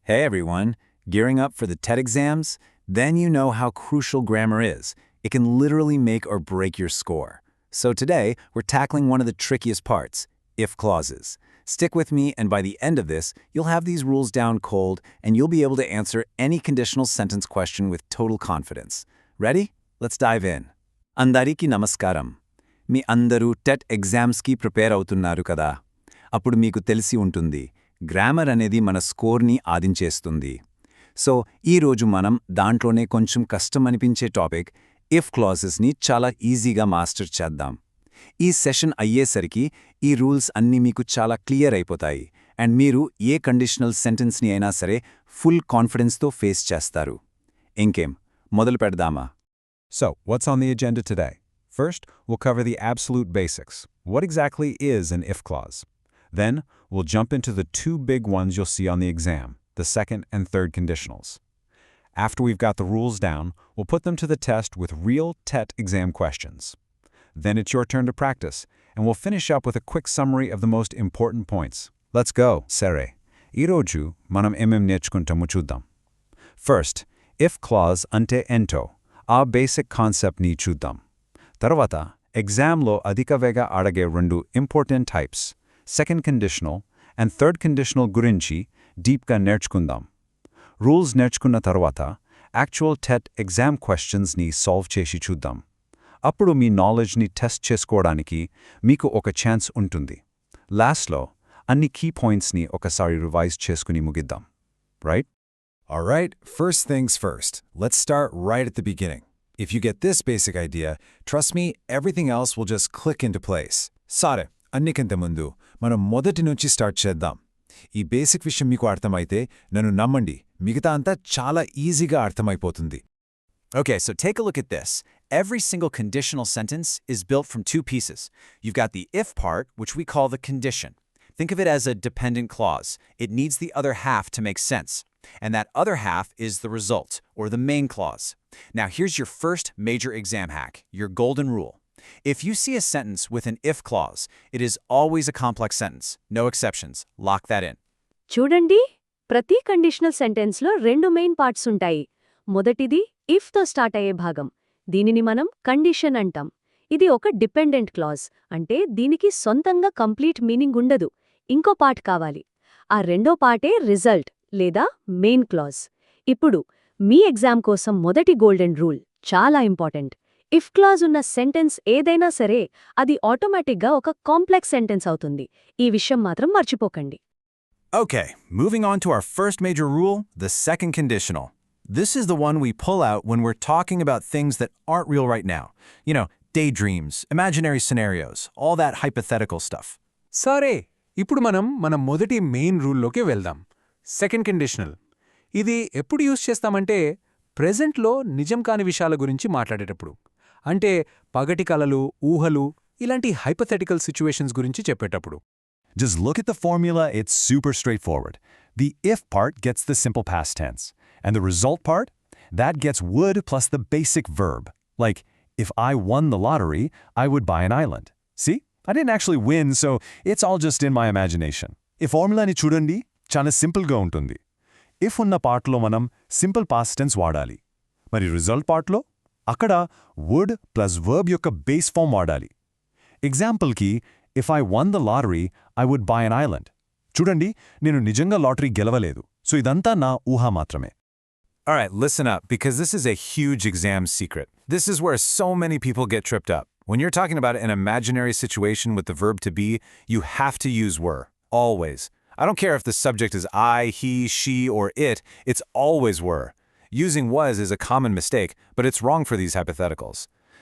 Hey everyone, gearing up for the TET exams? Then you know how crucial grammar is. It can literally make or break your score. So today, we're tackling one of the trickiest parts, if clauses. Stick with me, and by the end of this, you'll have these rules down cold, and you'll be able to answer any conditional sentence question with total confidence. Ready? Let's dive in. Andariki namaskaram. మీ అందరూ TET ఎగ్జామ్స్కి prepare అవుతున్నారు కదా. అప్పుడు మీకు తెలిసి ఉంటుంది, grammar అనేది మన స్కోర్ని ఆదించేస్తుంది. సో ఈరోజు మనం దాంట్లోనే కొంచెం కష్టమనిపించే టాపిక్ ఇఫ్ క్లాజెస్ని చాలా ఈజీగా మాస్టర్ చేద్దాం. ఈ సెషన్ అయ్యేసరికి ఈ రూల్స్ అన్నీ మీకు చాలా క్లియర్ అయిపోతాయి, అండ్ మీరు ఏ కండిషనల్ సెంటెన్స్ని అయినా సరే ఫుల్ కాన్ఫిడెన్స్తో ఫేస్ చేస్తారు. ఇంకేం, మొదలు పెడదామా? So, what's on the agenda today? First, we'll cover the absolute basics. What exactly is an if clause? Then, we'll jump into the two big ones you'll see on the exam, the second and third conditionals. After we've got the rules down, we'll put them to the test with real TET exam questions. Then it's your turn to practice, and we'll finish up with a quick summary of the most important points. Let's go, Sere. Iroju manam నేర్చుకుంటాము చూద్దాం. First, if clause ante ento. ఆ basic కాన్సెప్ట్ని చూద్దాం. తర్వాత ఎగ్జామ్లో అధికవేగా అడిగే రెండు important types, second conditional and third conditional గురించి డీప్గా నేర్చుకుందాం. రూల్స్ నేర్చుకున్న తర్వాత యాక్చువల్ టెట్ ఎగ్జామ్ క్వశ్చన్స్ని సాల్వ్ చేసి చూద్దాం. అప్పుడు మీ నాలెడ్జ్ని టెస్ట్ చేసుకోవడానికి మీకు ఒక ఛాన్స్ ఉంటుంది. లాస్ట్లో అన్ని కీ పాయింట్స్ని ఒకసారి రివైజ్ చేసుకుని ముగిద్దాం. Right? Alright, first things first. Let's start right at the beginning. If you get this basic idea, trust me, everything else will just click into place. Sare, annikante mundu, మనం మొదటి నుంచి start చేద్దాం. ఈ basic విషయం మీకు అర్థమైతే నన్ను నమ్మండి, మిగతా అంతా చాలా ఈజీగా అర్థమైపోతుంది. Okay, so take a look at this. Every single conditional sentence is built from two pieces. You've got the if part, which we call the condition. Think of it as a dependent clause. It needs the other half to make sense. And that other half is the result, or the main clause. Now here's your first major exam hack, your golden rule. If you see a sentence with an if clause, it is always a complex sentence. No exceptions. Lock that in. చూడండి, ప్రతి conditional సెంటెన్స్లో రెండు main parts ఉంటాయి. మొదటిది ఇఫ్తో start అయ్యే భాగం. దీనిని మనం condition అంటాం. ఇది ఒక డిపెండెంట్ క్లాజ్, అంటే దీనికి సొంతంగా కంప్లీట్ మీనింగ్ ఉండదు, ఇంకో పార్ట్ కావాలి. ఆ రెండో పార్టే రిజల్ట్ లేదా మెయిన్ క్లాజ్. ఇప్పుడు మీ ఎగ్జామ్ కోసం మొదటి గోల్డెన్ రూల్ చాలా ఇంపార్టెంట్. ఇఫ్ క్లాజ్ ఉన్న సెంటెన్స్ ఏదైనా సరే అది ఆటోమేటిక్గా ఒక కాంప్లెక్స్ సెంటెన్స్ అవుతుంది. ఈ విషయం మాత్రం మర్చిపోకండి. Okay, moving on to our first major rule, the second conditional. This is the one we pull out when we're talking about things that aren't real right now. You know, daydreams, imaginary scenarios, all that hypothetical stuff. సరే, ఇప్పుడు మన మొదటి main రూల్లోకి వెళ్దాం. Second conditional. ఇది ఎప్పుడు use చేస్తామంటే ప్రెజెంట్లో నిజం కాని విషయాల గురించి మాట్లాడేటప్పుడు. అంటే పగటి కలలు, ఊహలు, ఇలాంటి హైపోథెటికల్ సిచ్యువేషన్స్ గురించి చెప్పేటప్పుడు. Just look at the formula, it's super straightforward. The if part gets the simple past tense, and the result part, that gets would plus the basic verb. Like, if I won the lottery, I would buy an island. See? I didn't actually win, so it's all just in my imagination. ఈ ఫార్ములాని చూడండి, చాలా సింపుల్గా ఉంటుంది. If ఉన్న పార్ట్లో మనం simple past tense వాడాలి. మరి రిజల్ట్ పార్ట్లో అక్కడ వుడ్ ప్లస్ వర్బ్ యొక్క బేస్ ఫామ్ వాడాలి. ఎగ్జాంపుల్కి, if I won the lottery, I would buy an island. చూడండి, నేను నిజంగా లాటరీ గెలవలేదు, సో ఇదంతా నా ఊహ మాత్రమే. Alright, listen up, because this is a huge exam secret. This is where so many people get tripped up. When you're talking about an imaginary situation with the verb to be, you have to use were. Always. I don't care if the subject is I, he, she, or it, it's always were. Using was is a common mistake, but it's wrong for these hypotheticals.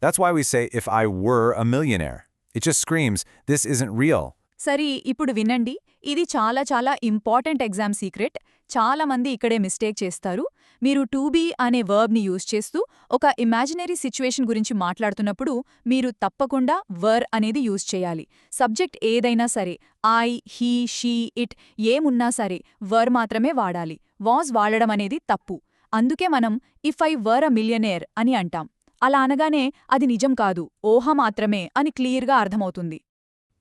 That's why we say if I were a millionaire. It just screams, this isn't real. సరే, ఇప్పుడు వినండి, ఇది చాలా important exam secret. చాలా మంది ఇక్కడే mistake చేస్తారు. మీరు టు బీ అనే వర్బ్ని యూజ్ చేస్తూ ఒక ఇమాజినరీ సిచ్యువేషన్ గురించి మాట్లాడుతున్నప్పుడు మీరు తప్పకుండా వర్ అనేది యూజ్ చేయాలి. సబ్జెక్ట్ ఏదైనా సరే, ఐ, హీ, షీ, ఇట్ ఏమున్నా సరే వర్ మాత్రమే వాడాలి. వాజ్ వాడడం అనేది తప్పు. అందుకే మనం if I were a millionaire అని అంటాం. అలా అనగానే అది నిజం కాదు, ఊహ మాత్రమే అని క్లియర్గా అర్థమవుతుంది.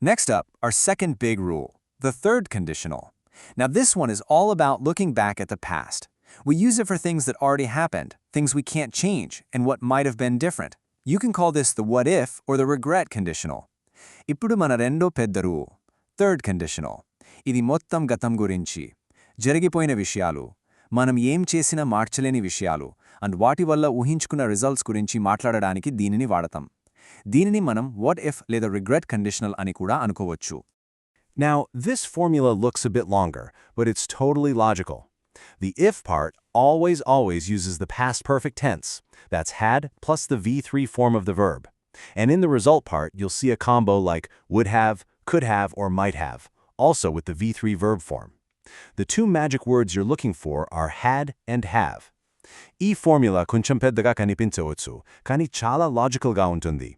Next up, our second big rule, the third conditional. Now this one is all about looking back at the past. We use it for things that already happened, things we can't change, and what might have been different. You can call this the what if or the regret conditional. ఇప్పుడు మన రెండో పెద్ద rule, third conditional. ఇది మొత్తం గతం గురించి, జరిగిపోయిన విషయాలు, మనం ఏం చేసినా మార్చలేని విషయాలు, అండ్ వాటి వల్ల ఊహించుకున్న రిజల్ట్స్ గురించి మాట్లాడడానికి దీనిని వాడతాం. దీనిని మనం what if లేదా regret conditional అని కూడా అనుకోవచ్చు. Now, this formula looks a bit longer, but it's totally logical. The if part always uses the past perfect tense. That's had plus the V3 form of the verb. And in the result part, you'll see a combo like would have, could have, or might have, also with the V3 verb form. The two magic words you're looking for are had and have. ఈ formula కొంచెం పెద్దగా కనిపించవచ్చు, కానీ చాలా లాజికల్గా ఉంటుంది.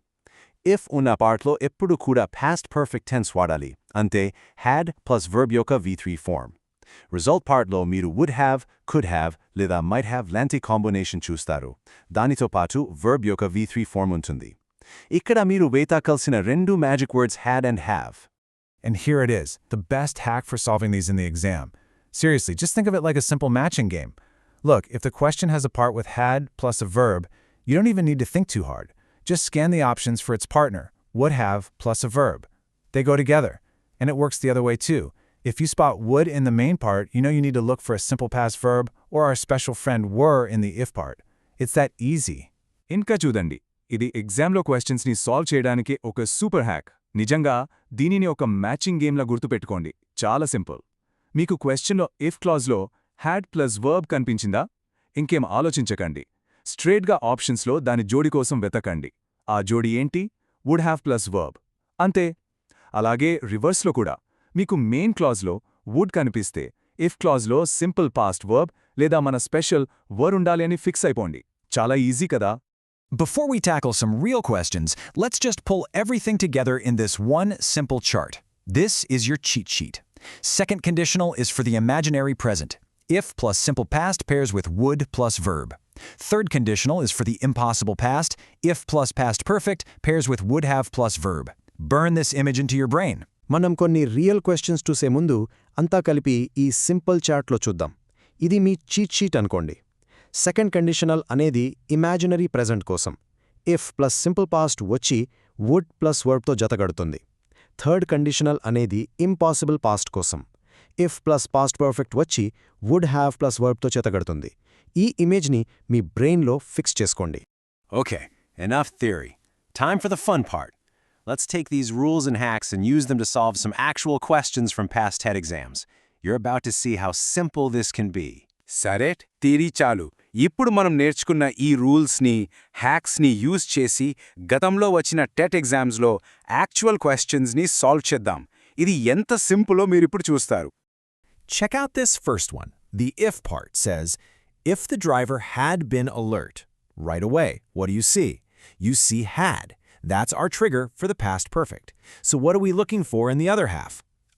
If ఉన్న partలో ఎప్పుడు కూడా past perfect tense వాడాలి, అంటే had plus verb యొక్క V3 form. Result partలో మీరు would have, could have, లేదా might have లాంటి కాంబినేషన్ చూస్తారు. దానితో పాటు verb యొక్క V3 form ఉంటుంది. ఇక్కడ మీరు వేతాకల్సిన రెండు magic words had and have. And here it is, the best hack for solving these in the exam. Seriously, just think of it like a simple matching game. Look, if the question has a part with had plus a verb, you don't even need to think too hard. Just scan the options for its partner, would have plus a verb. They go together. And it works the other way too. If you spot would in the main part, you know you need to look for a simple past verb or our special friend were in the if part. It's that easy. ఇంకా చూడండి, ఇది ఎగ్జామ్లో క్వశ్చన్స్ని solve చేయడానికి ఒక super hack. నిజంగా దీనిని ఒక మ్యాచింగ్ గేమ్లా గుర్తుపెట్టుకోండి. చాలా సింపుల్. మీకు క్వశ్చన్లో ఇఫ్ క్లాజ్లో హ్యాడ్ ప్లస్ వర్బ్ కనిపించిందా? ఇంకేం ఆలోచించకండి. స్ట్రేట్గా ఆప్షన్స్లో దాని జోడి కోసం వెతకండి. ఆ జోడి ఏంటి? Would have plus verb. అంతే. అలాగే రివర్స్లో కూడా మీకు మెయిన్ క్లాజ్లో వుడ్ కనిపిస్తే ఇఫ్ క్లాజ్లో సింపుల్ పాస్ట్ వర్బ్ లేదా మన స్పెషల్ వర్ ఉండాలి అని ఫిక్స్ అయిపోండి. చాలా ఈజీ కదా? Before we tackle some real questions, let's just pull everything together in this one simple chart. This is your cheat sheet. Second conditional is for the imaginary present. If plus simple past pairs with would plus verb. Third conditional is for the impossible past. If plus past perfect pairs with would have plus verb. Burn this image into your brain. మనం కొన్ని real questions చూసే ముందు అంతా కలిపి ఈ simple చార్ట్లో చూద్దాం. ఇది మీ చీట్ షీట్ అనుకోండి. సెకండ్ కండిషనల్ అనేది ఇమాజినరీ ప్రెజెంట్ కోసం. ఇఫ్ ప్లస్ సింపుల్ పాస్ట్ వచ్చి వుడ్ ప్లస్ వర్బ్తో జతగడుతుంది. థర్డ్ కండిషనల్ అనేది ఇంపాసిబుల్ పాస్ట్ కోసం. ఇఫ్ ప్లస్ పాస్ట్ పర్ఫెక్ట్ వచ్చి వుడ్ హ్యావ్ ప్లస్ వర్బ్తో జతగడుతుంది. ఈ ఇమేజ్ని మీ బ్రెయిన్లో ఫిక్స్ చేసుకోండి. Okay, enough theory. Time for the fun part. Let's take these rules and hacks and use them to solve some actual questions from past TET exams. You're about to see how simple this can be. సరే, theory చాలు. ఇప్పుడు మనం నేర్చుకున్న ఈ రూల్స్ని, హ్యాక్స్ని use చేసి గతంలో వచ్చిన టెట్ ఎగ్జామ్స్లో యాక్చువల్ క్వశ్చన్స్ని సాల్వ్ చేద్దాం. ఇది ఎంత సింపులో మీరిప్పుడు చూస్తారు. Check out this first one. The if part says, if the driver had been alert. Right away, what do you see? You see had. That's our trigger for the past perfect. So what are we looking for in the other half?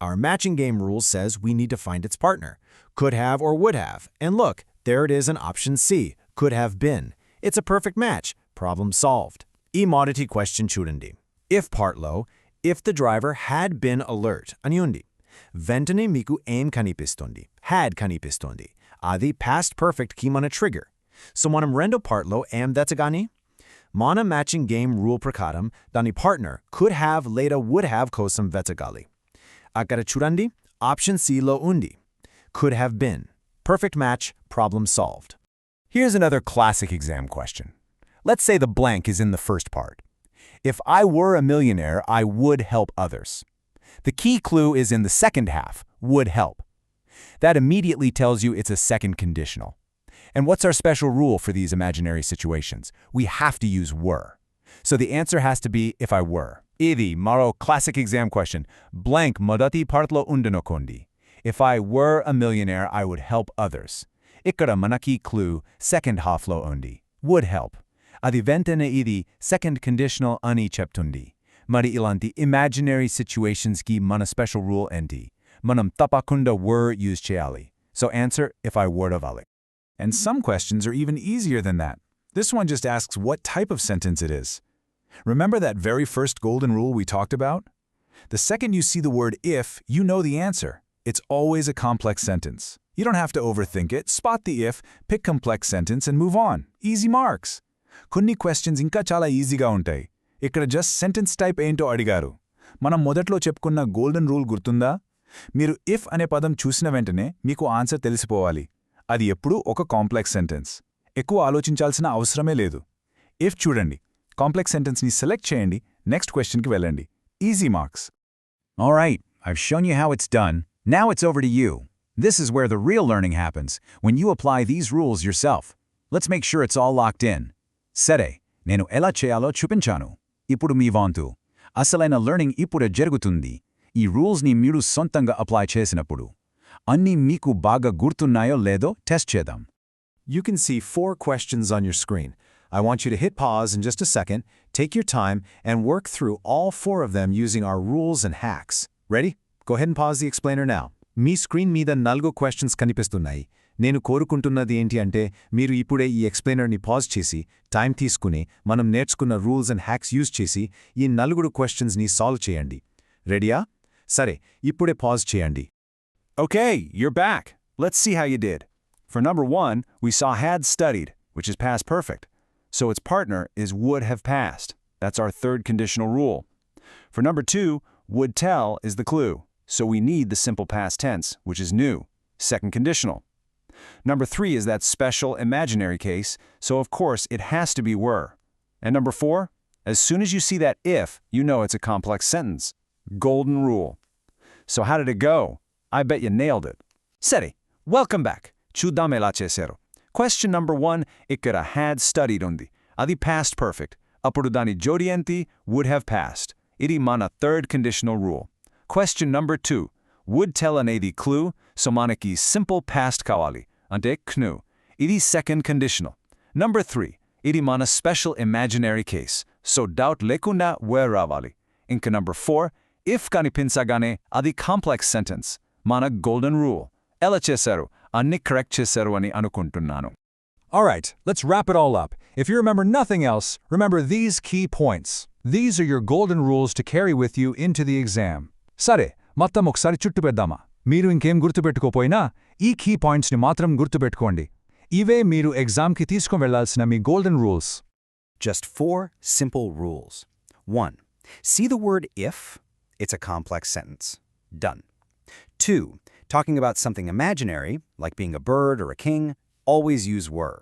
Our matching game rule says we need to find its partner. Could have or would have. And look, there it is in option C, could have been. It's a perfect match. Problem solved. ఈ మొదటి question చూడండి. If partలో, if the driver had been alert అని ఉంది. వెంటనే మీకు ఏం కనిపిస్తుంది? Had కనిపిస్తుంది. అది past perfectకి మన trigger. So మనం రెండో partలో ఏం వెతగాని? మన matching game rule ప్రకారం దాని partner could have లేదా would have కోసం వెతగాలి. అక్కడ చూడండి, option Cలో ఉంది. Could have been. Perfect match, problem solved. Here's another classic exam question. Let's say the blank is in the first part. If I were a millionaire, I would help others. The key clue is in the second half, would help. That immediately tells you it's a second conditional. And what's our special rule for these imaginary situations? We have to use were. So the answer has to be if I were. Idi maro classic exam question. Blank modati partlo undanokondi. If I were a millionaire, I would help others. Ikkada manaki clue second halflo undi. Would help. Adi ventene idi second conditional ani cheptundi. Mari ilanti imaginary situations ki mana special rule enti. Manam tapakunda were use cheali. So answer if I were to valik. And some questions are even easier than that. This one just asks what type of sentence it is. Remember that very first golden rule we talked about? The second you see the word if, you know the answer. It's always a complex sentence. You don't have to overthink it. Spot the if, pick complex sentence and move on. Easy marks. కొన్ని questions ఇంకా చాలా ఈజీగా ఉంటాయి. ఇక్కడ just sentence type ఏంటో అడిగారు. మనం మొదట్లో చెప్పుకున్న గోల్డెన్ రూల్ గుర్తుందా? మీరు ఇఫ్ అనే పదం చూసిన వెంటనే మీకు ఆన్సర్ తెలిసిపోవాలి. అది ఎప్పుడూ ఒక కాంప్లెక్స్ సెంటెన్స్. ఎక్కువ ఆలోచించాల్సిన అవసరమే లేదు. ఇఫ్ చూడండి, కాంప్లెక్స్ సెంటెన్స్ని సెలెక్ట్ చేయండి, నెక్స్ట్ క్వశ్చన్కి వెళ్ళండి. Easy marks. Alright, I've shown you how it's done. Now it's over to you. This is where the real learning happens, when you apply these rules yourself. Let's make sure it's all locked in. సరే, నేను ఎలా చేయాలో చూపించాను. ఇప్పుడు మీ వంతు. అసలైన learning ఇప్పుడు జరుగుతుంది. ఈ రూల్స్ని మీరు సొంతంగా అప్లై చేసినప్పుడు. అన్నీ మీకు బాగా గుర్తున్నాయో లేదో టెస్ట్ చేద్దాం. You can see 4 questions on your screen. I want you to hit pause in just a second, take your time, and work through all 4 of them using our rules and hacks. Ready? Go ahead and pause the explainer now. Me screen మీద 4 questions కనిపిస్తున్నాయి. నేను కోరుకుంటున్నది ఏంటి అంటే మీరు ఇప్పుడే ఈ ఎక్స్ప్లెయినర్ని pause చేసి, time తీసుకుని, మనం నేర్చుకున్న రూల్స్ అండ్ హ్యాక్స్ యూజ్ చేసి ఈ 4 క్వశ్చన్స్ని సాల్వ్ చేయండి. రెడీయా? సరే, ఇప్పుడే పాజ్ చేయండి. Okay, you're back. Let's see how you did. For number 1, we saw had studied, which is past perfect. So its partner is would have passed. That's our third conditional rule. For number 2, would tell is the clue. So we need the simple past tense, which is new. Second conditional. Number 3 is that special imaginary case, so of course it has to be were. And number 4, as soon as you see that if, you know it's a complex sentence. Golden rule. So how did it go? I bet you nailed it. Seri, welcome back. Chuddam ela chesaru. Question number 1, ikkada had studied undi. Adi past perfect. Appudu dani jodienti would have passed. Idi mana third conditional rule. Question number 2, would tell anedi clue, so manaki simple past kawali. Ante knu. Idi second conditional. Number 3, idi mana special imaginary case, so doubt lekunda were ravali. Inka number 4, if kanipinsagane adi complex sentence. Mana golden rule. Ela chesaru, anni correct chesaru ani anukuntunnanu. Alright, let's wrap it all up. If you remember nothing else, remember these key points. These are your golden rules to carry with you into the exam. సరే, మొత్తం ఒకసారి చుట్టుపెద్దామా? మీరు ఇంకేం గుర్తుపెట్టుకోపోయినా ఈ key పాయింట్స్ని మాత్రం గుర్తుపెట్టుకోండి. ఇవే మీరు ఎగ్జామ్కి తీసుకుని వెళ్లాల్సిన మీ golden rules. Just 4 simple rules. 1. See the word if. It's a complex sentence. Done. 2. Talking about something imaginary, like being a bird or a king, always use were.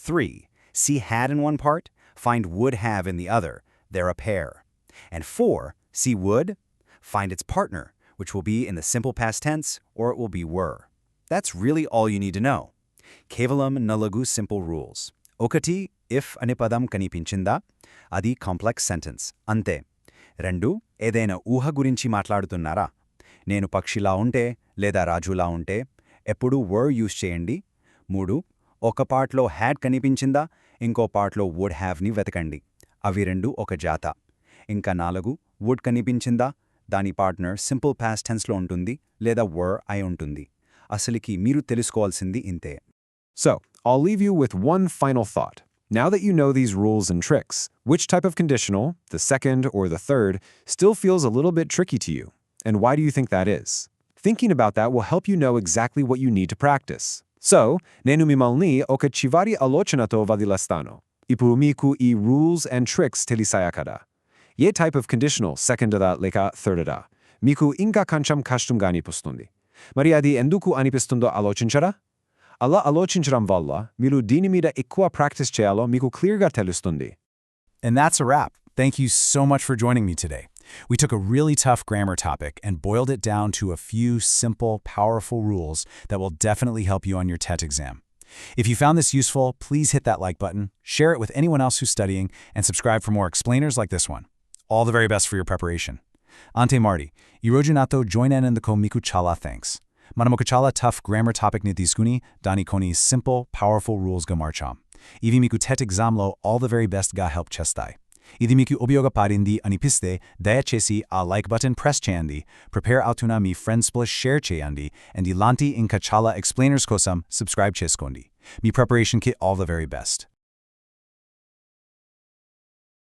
3. See had in one part, find would have in the other. They're a pair. And 4. See would, find its partner, which will be in the simple past tense or it will be were. That's really all you need to know. Kevalam nalagu simple rules. Okati if anipadam kanipinchinda, adi complex sentence. Ante. Rendu edaina ఊహ గురించి మాట్లాడుతున్నారా? నేను పక్షిలా ఉంటే లేదా రాజులా ఉంటే ఎప్పుడు were use చేయండి. 3. ఒక పార్ట్లో had కనిపించిందా, ఇంకో పార్ట్లో would haveని వెతకండి. అవి రెండు ఒక జాత. ఇంకా 4. would కనిపించిందా, దాని పార్ట్నర్ సింపుల్ పాస్ట్ టెన్స్లో ఉంటుంది లేదా were అయి ఉంటుంది. అసలుకి మీరు తెలుసుకోవాల్సింది ఇంతే. So, I'll leave you with one final thought. Now that you know these rules and tricks, which type of conditional, the second or the third, still feels a little bit tricky to you? And why do you think that is? Thinking about that will help you know exactly what you need to practice. So, nenu mimalni oka chivari alochanato vadilastano. Ipu miku I rules and tricks telisaya kada. Ye type of conditional secondada leka thirdada. Miku inka kancham kashtumgani pustundi. మరి అది ఎందుకు అనిపిస్తుందో ఆలోచించరా? అలా ఆలోచించడం వల్ల మీరు దీని మీద ఎక్కువ ప్రాక్టీస్ చేయాలో మీకు క్లియర్గా తెలుస్తుంది. And that's a wrap. Thank you so much for joining me today. We took a really tough grammar topic and boiled it down to a few simple, powerful rules that will definitely help you on your TET exam. If you found this useful, please hit that like button, share it with anyone else who's studying, and subscribe for more explainers like this one. All the very best for your preparation. Ante Marty, ఈరోజు నాతో join అయినందుకు మీకు చాలా thanks. మనం ఒక చాలా tough grammar టాపిక్ని తీసుకుని దాని కొన్ని సింపుల్, పవర్ఫుల్ రూల్స్గా మార్చాం. ఇవి మీకు TET ఎగ్జామ్లో ఆల్ ద వెరీ బెస్ట్గా హెల్ప్ చేస్తాయి. ఇది మీకు ఉపయోగపడింది అనిపిస్తే దయచేసి ఆ లైక్ బటన్ ప్రెస్ చేయండి, ప్రిపేర్ అవుతున్న మీ ఫ్రెండ్స్తో షేర్ చేయండి, అండ్ ఇలాంటి ఇంకా చాలా ఎక్స్ప్లెయినర్స్ కోసం సబ్స్క్రైబ్ చేసుకోండి. మీ ప్రిపరేషన్కి ఆల్ ద వెరీ బెస్ట్.